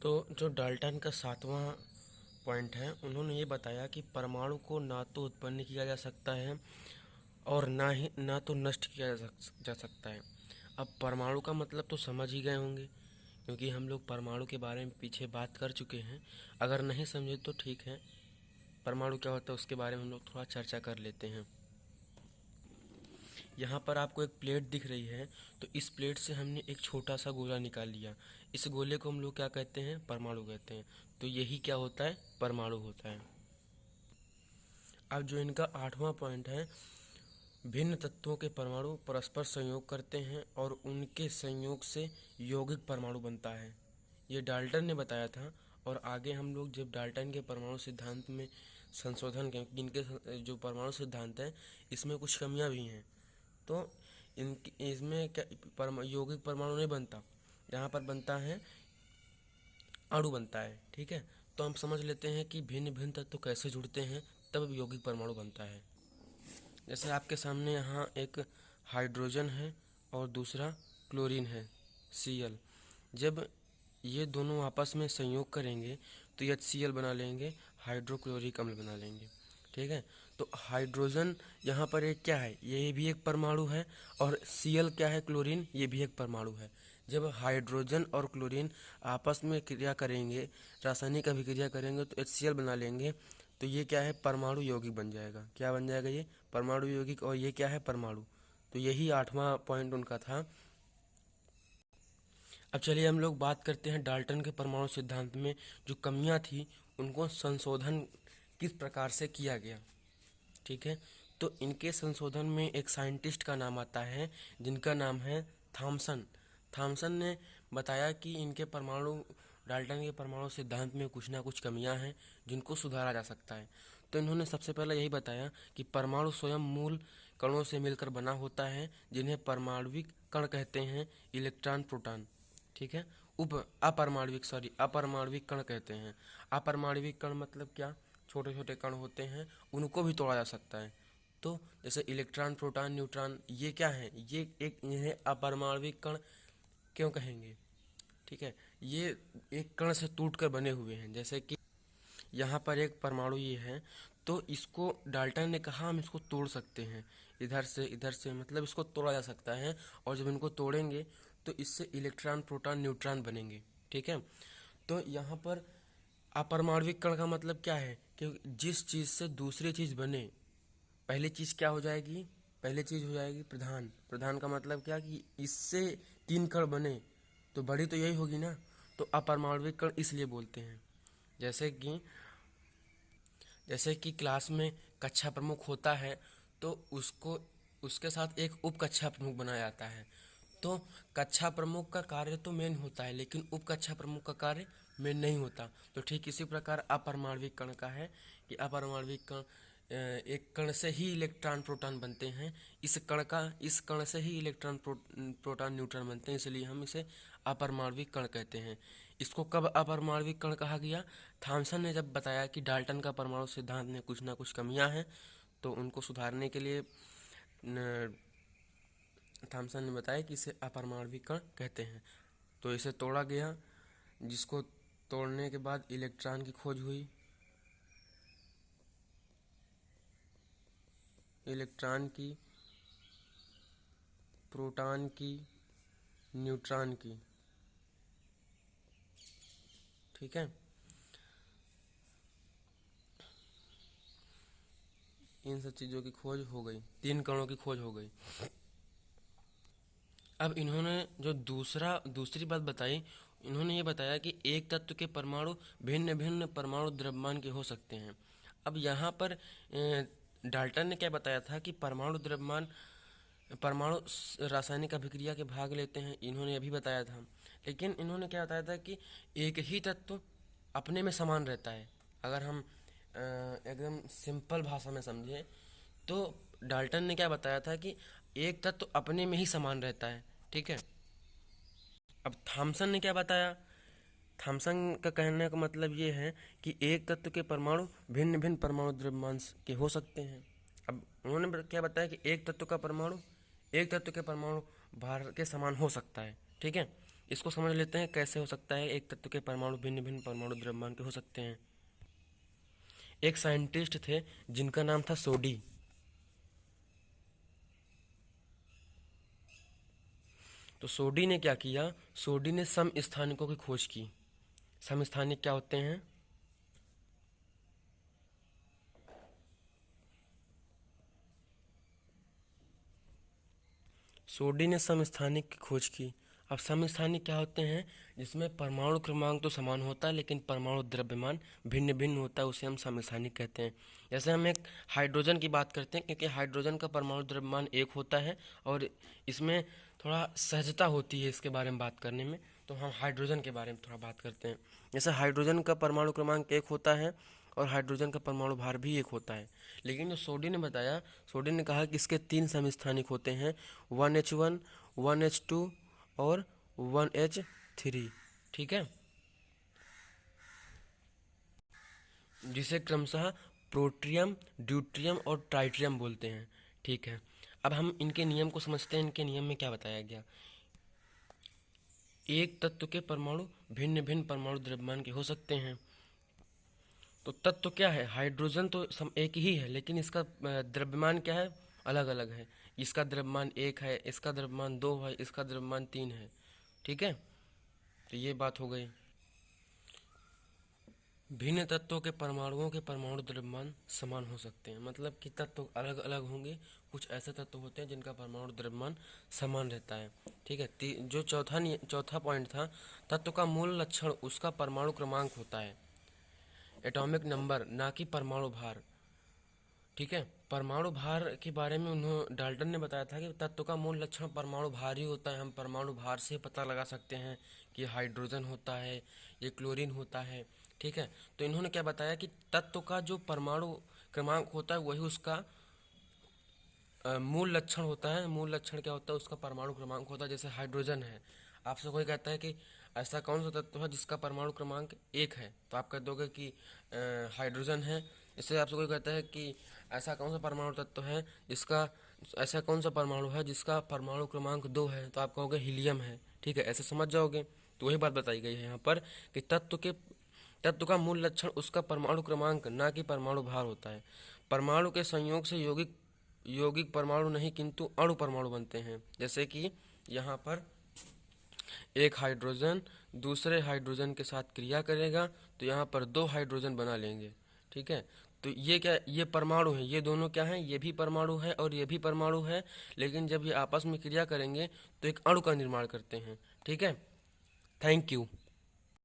तो जो डाल्टन का 7वां पॉइंट है, उन्होंने ये बताया कि परमाणु को ना तो उत्पन्न किया जा सकता है और ना तो नष्ट किया जा सकता है। अब परमाणु का मतलब तो समझ ही गए होंगे, क्योंकि हम लोग परमाणु के बारे में पीछे बात कर चुके हैं। अगर नहीं समझे तो ठीक है, परमाणु क्या होता है उसके बारे में हम लोग थोड़ा चर्चा कर लेते हैं। यहाँ पर आपको एक प्लेट दिख रही है, तो इस प्लेट से हमने एक छोटा सा गोला निकाल लिया। इस गोले को हम लोग क्या कहते हैं? परमाणु कहते हैं। तो यही क्या होता है? परमाणु होता है। अब जो इनका 8वां पॉइंट है, भिन्न तत्वों के परमाणु परस्पर संयोग करते हैं और उनके संयोग से यौगिक परमाणु बनता है। ये डाल्टन ने बताया था। और आगे हम लोग जब डाल्टन के परमाणु सिद्धांत में संशोधन करेंगे, इनके जो परमाणु सिद्धांत है इसमें कुछ कमियां भी हैं, तो इन इसमें क्या यौगिक परमाणु नहीं बनता, यहाँ पर बनता है अणु बनता है। ठीक है, तो हम समझ लेते हैं कि भिन्न भिन्न तत्व कैसे जुड़ते हैं, तब यौगिक परमाणु बनता है। जैसे आपके सामने यहाँ एक हाइड्रोजन है और दूसरा क्लोरीन है, Cl। जब ये दोनों आपस में संयोग करेंगे तो HCl बना लेंगे, हाइड्रोक्लोरिक अम्ल बना लेंगे। ठीक है, तो हाइड्रोजन यहाँ पर एक क्या है? ये भी एक परमाणु है। और Cl क्या है? क्लोरीन, ये भी एक परमाणु है। जब हाइड्रोजन और क्लोरीन आपस में क्रिया करेंगे, रासायनिक अभिक्रिया करेंगे तो HCl बना लेंगे। तो ये क्या है? परमाणु यौगिक बन जाएगा। क्या बन जाएगा? ये परमाणु यौगिक। और ये क्या है? परमाणु। तो यही 8वां पॉइंट उनका था। अब चलिए हम लोग बात करते हैं डाल्टन के परमाणु सिद्धांत में जो कमियां थी उनको संशोधन किस प्रकार से किया गया। ठीक है, तो इनके संशोधन में एक साइंटिस्ट का नाम आता है जिनका नाम है थॉमसन। थॉमसन ने बताया कि इनके परमाणु डाल्टन के परमाणु सिद्धांत में कुछ ना कुछ कमियां हैं जिनको सुधारा जा सकता है। तो इन्होंने सबसे पहले यही बताया कि परमाणु स्वयं मूल कणों से मिलकर बना होता है, जिन्हें परमाणविक कण कहते हैं, इलेक्ट्रॉन प्रोटॉन। ठीक है, अपरमाणविक कण कहते हैं। अपरमाणविक कण मतलब क्या? छोटे छोटे कण होते हैं, उनको भी तोड़ा जा सकता है। तो जैसे इलेक्ट्रॉन, प्रोटॉन, न्यूट्रॉन, ये क्या है? ये एक इन्हें अपरमाणविक कण क्यों कहेंगे? ठीक है, ये एक कण से टूटकर बने हुए हैं। जैसे कि यहाँ पर एक परमाणु ये है, तो इसको डाल्टन ने कहा हम इसको तोड़ सकते हैं, इधर से मतलब इसको तोड़ा जा सकता है। और जब इनको तोड़ेंगे तो इससे इलेक्ट्रॉन, प्रोटॉन, न्यूट्रॉन बनेंगे। ठीक है, तो यहाँ पर अपरमाणविक कण का मतलब क्या है कि जिस चीज़ से दूसरी चीज़ बने, पहली चीज़ क्या हो जाएगी? पहली चीज़ हो जाएगी प्रधान। प्रधान का मतलब क्या कि इससे 3 कण बने तो बड़ी तो यही होगी ना। तो अपरमाणविक कण इसलिए बोलते हैं। जैसे कि क्लास में कक्षा प्रमुख होता है, तो उसको उसके साथ एक उप कक्षा प्रमुख बनाया जाता है। तो कक्षा प्रमुख का कार्य तो मेन होता है, लेकिन उप कक्षा प्रमुख का कार्य मेन नहीं होता। तो ठीक इसी प्रकार अपरमाणविक कण का है कि अपरमाणविक कण एक कण से ही इलेक्ट्रॉन, प्रोटॉन बनते हैं। इस कण से ही इलेक्ट्रॉन, प्रोटॉन, न्यूट्रॉन बनते हैं, इसलिए हम इसे अपरमाणविक कण कहते हैं। इसको कब अपरमाणविक कण कहा गया? थॉमसन ने जब बताया कि डाल्टन का परमाणु सिद्धांत में कुछ ना कुछ कमियां हैं, तो उनको सुधारने के लिए थॉमसन ने बताया कि इसे अपरमाणविक कण कहते हैं। तो इसे तोड़ा गया, जिसको तोड़ने के बाद इलेक्ट्रॉन की खोज हुई, इलेक्ट्रॉन की, प्रोटॉन की, न्यूट्रॉन की। ठीक है, इन सब चीज़ों की खोज हो गई, 3 कणों की खोज हो गई। अब इन्होंने जो दूसरी बात बताई, इन्होंने ये बताया कि एक तत्व के परमाणु भिन्न भिन्न परमाणु द्रव्यमान के हो सकते हैं। अब यहाँ पर डाल्टन ने क्या बताया था कि परमाणु रासायनिक अभिक्रिया के भाग लेते हैं, इन्होंने अभी बताया था। लेकिन इन्होंने क्या बताया था कि एक ही तत्व अपने में समान रहता है। अगर हम एकदम सिंपल भाषा में समझें तो डाल्टन ने क्या बताया था कि एक तत्व अपने में ही समान रहता है। ठीक है, अब थॉमसन ने क्या बताया? थॉमसन का कहने का मतलब ये है कि एक तत्व के परमाणु भिन्न भिन्न परमाणु द्रव्यमान के हो सकते हैं। अब उन्होंने क्या बताया कि एक तत्व के परमाणु भार के समान हो सकता है। ठीक है, इसको समझ लेते हैं कैसे हो सकता है एक तत्व के परमाणु भिन्न भिन्न परमाणु द्रव्यमान के हो सकते हैं। एक साइंटिस्ट थे जिनका नाम था सोडी। तो सोडी ने क्या किया, सोडी ने समस्थानिकों की खोज की। समस्थानिक क्या होते हैं? सोडी ने समस्थानिक की खोज की। अब समस्थानिक क्या होते हैं? जिसमें परमाणु क्रमांक तो समान होता है लेकिन परमाणु द्रव्यमान भिन्न भिन्न होता है, उसे हम समस्थानिक कहते हैं। जैसे हम एक हाइड्रोजन की बात करते हैं, क्योंकि हाइड्रोजन का परमाणु द्रव्यमान एक होता है और इसमें थोड़ा सहजता होती है इसके बारे में बात करने में, तो हम हाइड्रोजन के बारे में थोड़ा बात करते हैं। जैसे हाइड्रोजन का परमाणु क्रमांक एक होता है और हाइड्रोजन का परमाणु भार भी एक होता है। लेकिन जो सोडी ने बताया, सोडी ने कहा कि इसके 3 समस्थानिक होते हैं, 1H1, 1H2 और 1H3। ठीक है, जिसे क्रमशः प्रोट्रियम, ड्यूट्रियम और ट्राइट्रियम बोलते हैं। ठीक है, अब हम इनके नियम को समझते हैं। इनके नियम में क्या बताया गया? एक तत्व के परमाणु भिन्न भिन्न परमाणु द्रव्यमान के हो सकते हैं। तो तत्व क्या है? हाइड्रोजन तो एक ही है, लेकिन इसका द्रव्यमान क्या है? अलग अलग है। इसका द्रव्यमान 1 है, इसका द्रव्यमान 2 है, इसका द्रव्यमान 3 है। ठीक है, तो ये बात हो गई। भिन्न तत्वों के परमाणुओं के परमाणु द्रव्यमान समान हो सकते हैं, मतलब कि तत्व अलग अलग होंगे। कुछ ऐसे तत्व होते हैं जिनका परमाणु द्रव्यमान समान रहता है। ठीक है, जो चौथा पॉइंट था, तत्व का मूल लक्षण उसका परमाणु क्रमांक होता है, एटॉमिक नंबर, ना कि परमाणु भार। ठीक है, परमाणु भार के बारे में डाल्टन ने बताया था कि तत्व का मूल लक्षण परमाणु भार ही होता है। हम परमाणु भार से पता लगा सकते हैं कि हाइड्रोजन होता है, ये क्लोरीन होता है। ठीक है, तो इन्होंने क्या बताया कि तत्व का जो परमाणु क्रमांक होता है वही उसका मूल लक्षण होता है। मूल लक्षण क्या होता है? उसका परमाणु क्रमांक होता है। जैसे हाइड्रोजन है, आपसे कोई कहता है कि ऐसा कौन सा तत्व है जिसका परमाणु क्रमांक 1 है, तो आप कह दोगे कि हाइड्रोजन है। इससे आपसे कोई कहता है कि ऐसा कौन सा परमाणु तत्व है जिसका ऐसा कौन सा परमाणु है जिसका परमाणु क्रमांक 2 है, तो आप कहोगे हीलियम है। ठीक है, ऐसे समझ जाओगे। तो वही बात बताई गई है यहाँ पर कि तत्व का मूल लक्षण उसका परमाणु क्रमांक, ना कि परमाणु भार होता है। परमाणु के संयोग से यौगिक यौगिक परमाणु नहीं किंतु अणु परमाणु बनते हैं। जैसे कि यहाँ पर एक हाइड्रोजन दूसरे हाइड्रोजन के साथ क्रिया करेगा तो यहाँ पर 2 हाइड्रोजन बना लेंगे। ठीक है, तो ये क्या, ये परमाणु है, ये दोनों क्या हैं? ये भी परमाणु है और ये भी परमाणु है, लेकिन जब ये आपस में क्रिया करेंगे तो एक अणु का निर्माण करते हैं। ठीक है, थैंक यू।